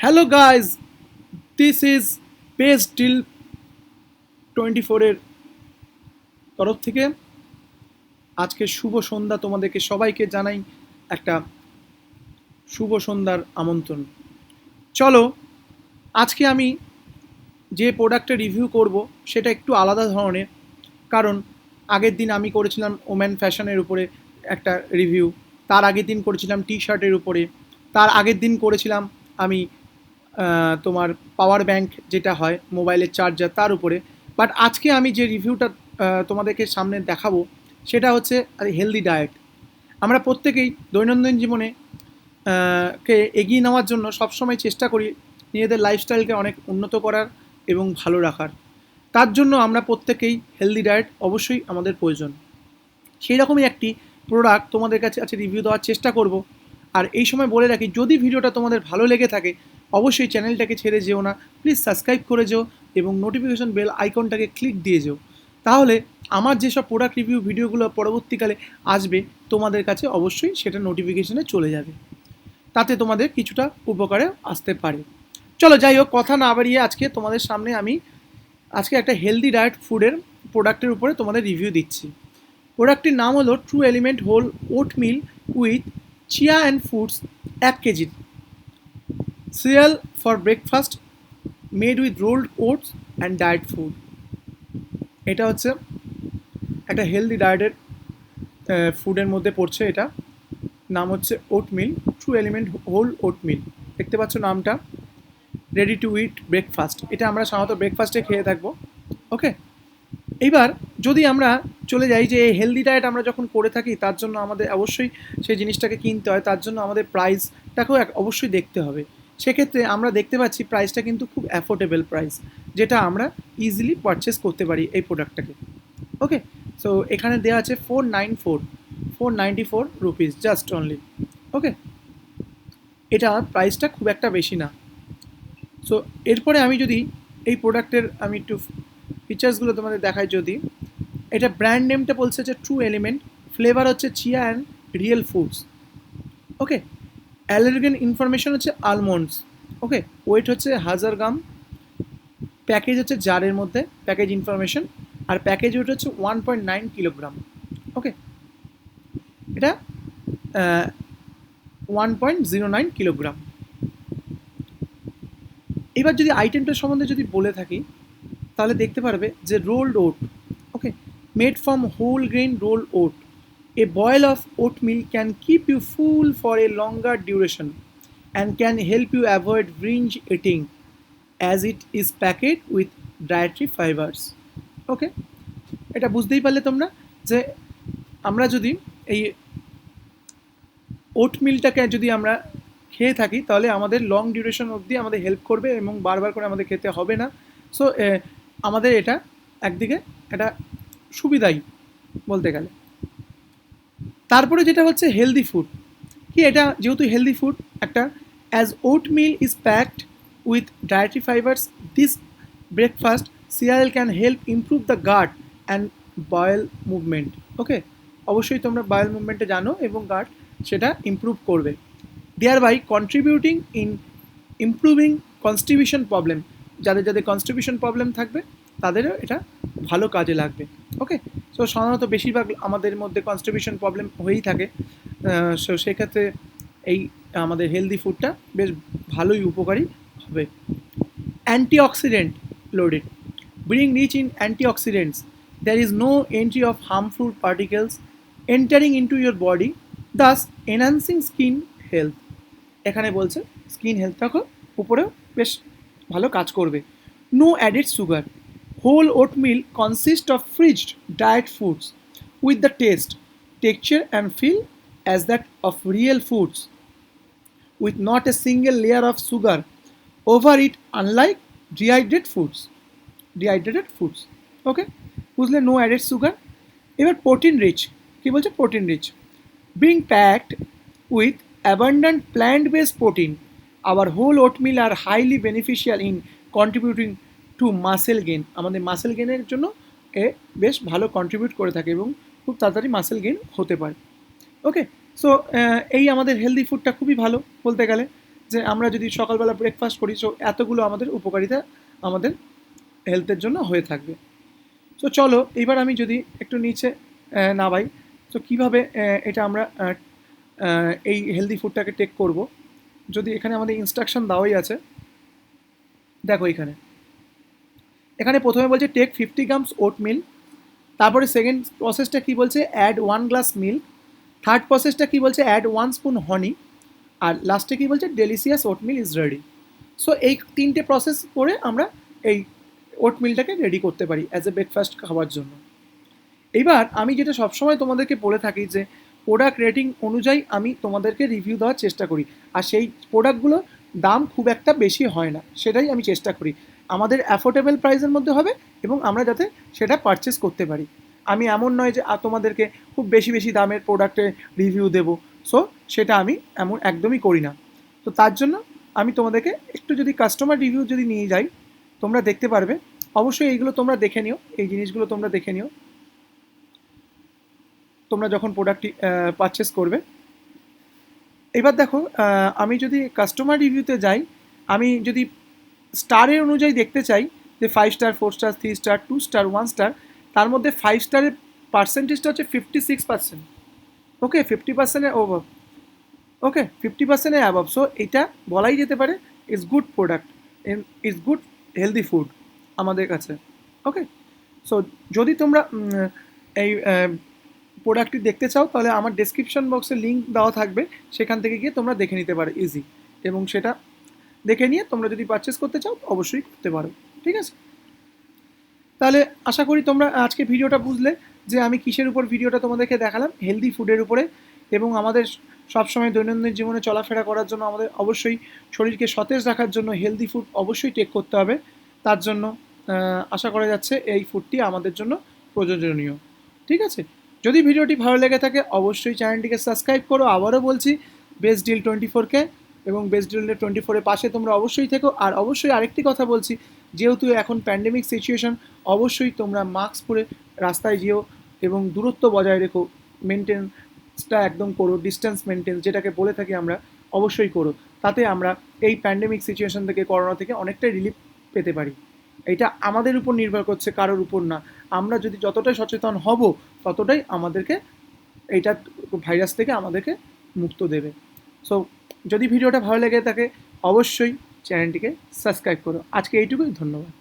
Hello guys, this is best deal 24-এর তরফ থেকে আজকে শুভ সন্ধ্যা। তোমাদেরকে সবাইকে জানাই একটা শুভ সন্ধ্যার আমন্ত্রণ। চলো, আজকে আমি যে প্রোডাক্টের রিভিউ করব সেটা একটু আলাদা ধরনের। কারণ আগের দিন আমি করেছিলাম ওম্যান ফ্যাশনের উপরে একটা রিভিউ, তার আগের দিন করেছিলাম টি শার্টের উপরে, তার আগের দিন করেছিলাম আমি তোমার পাওয়ার ব্যাংক যেটা হয় মোবাইলের চার্জার তার উপরে। বাট আজকে আমি যে রিভিউটা তোমাদেরকে সামনে দেখাবো সেটা হচ্ছে হেলদি ডায়েট। আমরা প্রত্যেকেই দৈনন্দিন জীবনে কে এগিয়ে নেওয়ার জন্য সবসময় চেষ্টা করি নিজেদের লাইফস্টাইলকে অনেক উন্নত করার এবং ভালো রাখার। তার জন্য আমরা প্রত্যেকেই হেলদি ডায়েট অবশ্যই আমাদের প্রয়োজন। সেই রকমই একটি প্রোডাক্ট তোমাদের কাছে আছে রিভিউ দেওয়ার চেষ্টা করব। আর এই সময় বলে রাখি, যদি ভিডিওটা তোমাদের ভালো লেগে থাকে অবশ্যই চ্যানেলটাকে ছেড়ে যেও না, প্লিজ সাবস্ক্রাইব করে যেও এবং নোটিফিকেশন বেল আইকনটাকে ক্লিক দিয়ে যেও। তাহলে আমার যেসব প্রোডাক্ট রিভিউ ভিডিওগুলো পরবর্তীকালে আসবে তোমাদের কাছে অবশ্যই সেটা নোটিফিকেশনে চলে যাবে, তাতে তোমাদের কিছুটা উপকারে আসতে পারে। চলো যাই হোক, কথা না বাড়িয়ে আজকে তোমাদের সামনে আমি আজকে একটা হেলদি ডায়েট ফুডের প্রোডাক্টের উপরে তোমাদের রিভিউ দিচ্ছি। প্রোডাক্টটির নাম হলো true element whole oat mill with chia and foods 1 KG cereal for breakfast made with rolled oats and diet food. এটা হচ্ছে একটা হেলদি ডায়েটের ফুডের মধ্যে পড়ছে। এটা নাম হচ্ছে ওট মিল, ট্রু এলিমেন্ট হোল ওট মিল। দেখতে পাচ্ছ নামটা, রেডি টু ইট ব্রেকফাস্ট। এটা আমরা সাধারণত ব্রেকফাস্টে খেয়ে থাকবো। ওকে, এইবার যদি আমরা চলে যাই যে হেলদি ডায়েট আমরা যখন করে থাকি তার জন্য আমাদের অবশ্যই সেই জিনিসটাকে কিনতে হয়, তার জন্য আমাদের প্রাইসটাকেও অবশ্যই দেখতে হবে। সেক্ষেত্রে আমরা দেখতে পাচ্ছি প্রাইসটা কিন্তু খুব অ্যাফোর্ডেবল প্রাইস, যেটা আমরা ইজিলি পারচেস করতে পারি এই প্রোডাক্টটাকে। ওকে, সো এখানে দেওয়া আছে 494 রুপিস জাস্ট অনলি। ওকে, এটা প্রাইসটা খুব একটা বেশি না। সো এরপরে আমি যদি এই প্রোডাক্টের আমি একটু ফিচার্সগুলো তোমাদের দেখাই, যদি এটা ব্র্যান্ড নেমটা বলছে যে ট্রু এলিমেন্ট, ফ্লেভার হচ্ছে chia and real foods. Okay, allergen information হচ্ছে আলমন্ডস। ওকে, ওয়েট হচ্ছে 1000 গ্রাম, প্যাকেজ হচ্ছে জারের মধ্যে প্যাকেজ ইনফরমেশন, আর প্যাকেজ ওয়েট হচ্ছে 1.9 কিলোগ্রাম। ওকে, এটা 1.09 কিলোগ্রাম। এবার যদি আইটেমটার সম্বন্ধে যদি বলে থাকি তাহলে দেখতে পারবে যে rolled oat. Okay, made from whole grain roll oat, a boil of oatmeal can keep you full for a longer duration and can help you avoid binge eating as it is packed with dietary fibers. ওকে, এটা বুঝতেই পারলে তোমরা যে আমরা যদি এই ওটমিলটাকে যদি আমরা খেয়ে থাকি তাহলে আমাদের লং ডিউরেশন অবধি আমাদের হেল্প করবে এবং বারবার করে আমাদের খেতে হবে না। সো আমাদের এটা একদিকে একটা সুবিধাই বলতে গেলে। তারপরে যেটা হচ্ছে হেলদি ফুড, কি এটা যেহেতু হেলদি ফুড একটা, as oat mill is packed with dietary fibres, this breakfast cereal can help improve the gut and bowel movement. Okay, অবশ্যই তোমরা বয়েল মুভমেন্টে জানো এবং গাট সেটা ইমপ্রুভ করবে, thereby contributing in improving constipation problem. যাদের যাদের কনস্টিবিউশন প্রবলেম থাকবে তাদেরও এটা ভালো কাজে লাগবে। ওকে, সো সাধারণত বেশিরভাগ আমাদের মধ্যে কনস্টিবিউশন প্রবলেম হয়েই থাকে। সো সেক্ষেত্রে এই আমাদের হেলদি ফুডটা বেশ ভালোই উপকারী হবে। Antioxidant loaded, being rich in antioxidants, there is no entry of harmful particles entering into your body, thus enhancing skin health. এখানে বলছে স্কিন হেলথটাকে উপরেও বেশ ভালো কাজ করবে। No added sugar, whole oat meal consist of freezed diet foods with the taste, texture and feel as that of real foods with not a single layer of sugar over it, unlike dehydrated foods. Okay, বুঝলে, no added sugar. এবার protein rich, কী বলছে protein rich, being packed with abundant plant based protein, our whole oatmeal are highly beneficial in contributing to muscle gain. আমাদের muscle গেনের জন্য এ বেশ ভালো কন্ট্রিবিউট করে থাকে এবং খুব তাড়াতাড়ি মাসেল গেন হতে পারে। ওকে, সো এই আমাদের হেলদি ফুডটা খুবই ভালো বলতে গেলে। যে আমরা যদি সকালবেলা ব্রেকফাস্ট করি, সো এতগুলো আমাদের উপকারিতা আমাদের হেলথের জন্য হয়ে থাকবে। সো চলো এবার আমি যদি একটু নিচে নামাই, তো কীভাবে এটা আমরা এই হেলদি ফুডটাকে টেক করব। যদি এখানে আমাদের ইনস্ট্রাকশন দেওয়াই আছে, দেখো এখানে এখানে প্রথমে বলছে টেক 50 গ্রামস ওট মিল, তারপরে সেকেন্ড প্রসেসটা কি বলছে অ্যাড 1 গ্লাস মিল্ক, থার্ড প্রসেসটা কি বলছে অ্যাড 1 স্পুন হনি, আর লাস্টে কি বলছে delicious oat mill is ready. So এই তিনটে প্রসেস করে আমরা এই ওট মিলটাকে রেডি করতে পারি অ্যাজ এ ব্রেকফাস্ট খাওয়ার জন্য। এইবার আমি যেটা সবসময় তোমাদেরকে বলে থাকি যে প্রোডাক্ট রেটিং অনুযায়ী আমি তোমাদেরকে রিভিউ দেওয়ার চেষ্টা করি, আর সেই প্রোডাক্টগুলোর দাম খুব একটা বেশি হয় না, সেটাই আমি চেষ্টা করি আমাদের অ্যাফোর্ডেবল প্রাইসের মধ্যে হবে এবং আমরা যাতে সেটা পারচেস করতে পারি। আমি এমন নয় যে তোমাদেরকে খুব বেশি বেশি দামের প্রোডাক্টে রিভিউ দেবো, সো সেটা আমি এমন একদমই করি না। তো তার জন্য আমি তোমাদেরকে একটু যদি কাস্টমার রিভিউ যদি নিয়ে যাই, তোমরা দেখতে পারবে। অবশ্যই এইগুলো তোমরা দেখে নিও, এই জিনিসগুলো তোমরা দেখে নিও তোমরা যখন প্রোডাক্টটি পারচেস করবে। এবার দেখো আমি যদি কাস্টমার রিভিউতে যাই, আমি যদি স্টারের অনুযায়ী দেখতে চাই যে 5 star, 4 star, 3 star, 2 star, 1 star, তার মধ্যে 5 স্টারের পার্সেন্টেজটা হচ্ছে 56%। ওকে, 50%-এর ওভার, ওকে 50%-এর অ্যাবভ। সো এটা বলাই যেতে পারে is good product, is good healthy food আমাদের কাছে। ওকে, সো যদি তোমরা এই প্রোডাক্টটি দেখতে চাও তাহলে আমার ডেসক্রিপশন বক্সে লিঙ্ক দেওয়া থাকবে, সেখান থেকে গিয়ে তোমরা দেখে নিতে পারো ইজি, এবং সেটা দেখে নিয়ে তোমরা যদি পারচেস করতে চাও অবশ্যই করতে পারো। ঠিক আছে, তাহলে আশা করি তোমরা আজকে ভিডিওটা বুঝলে যে আমি কিসের উপর ভিডিওটা তোমাদেরকে দেখালাম, হেলদি ফুডের উপরে। এবং আমাদের সবসময় দৈনন্দিন জীবনে চলাফেরা করার জন্য আমাদের অবশ্যই শরীরকে সতেজ রাখার জন্য হেলদি ফুড অবশ্যই টেক করতে হবে। তার জন্য আশা করা যাচ্ছে এই ফুডটি আমাদের জন্য প্রয়োজনীয়। ঠিক আছে, যদি ভিডিওটি ভালো লেগে থাকে অবশ্যই চ্যানেলটিকে সাবস্ক্রাইব করো। আবারও বলছি বেস্ট ডিল 24কে এবং বেস্ট ডিল 24-এর পাশে তোমরা অবশ্যই থেকো। আর অবশ্যই আরেকটি কথা বলছি, যেহেতু এখন প্যান্ডেমিক সিচুয়েশন, অবশ্যই তোমরা মাস্ক পরে রাস্তায় যেও এবং দূরত্ব বজায় রেখো, মেনটেন্সটা একদম করো, ডিস্টেন্স মেনটেন্স যেটাকে বলে থাকি আমরা, অবশ্যই করো। তাতে আমরা এই প্যান্ডেমিক সিচুয়েশন থেকে, করোনা থেকে অনেকটাই রিলিফ পেতে পারি। এটা আমাদের উপর নির্ভর করছে, কারোর উপর না। আমরা যদি যতটাই সচেতন হব ততটাই আমাদেরকে এইটা ভাইরাস থেকে আমাদেরকে মুক্ত দেবে। সো যদি ভিডিওটা ভালো লেগে থাকে অবশ্যই চ্যানেলটিকে সাবস্ক্রাইব করো। আজকে এইটুকুই, ধন্যবাদ।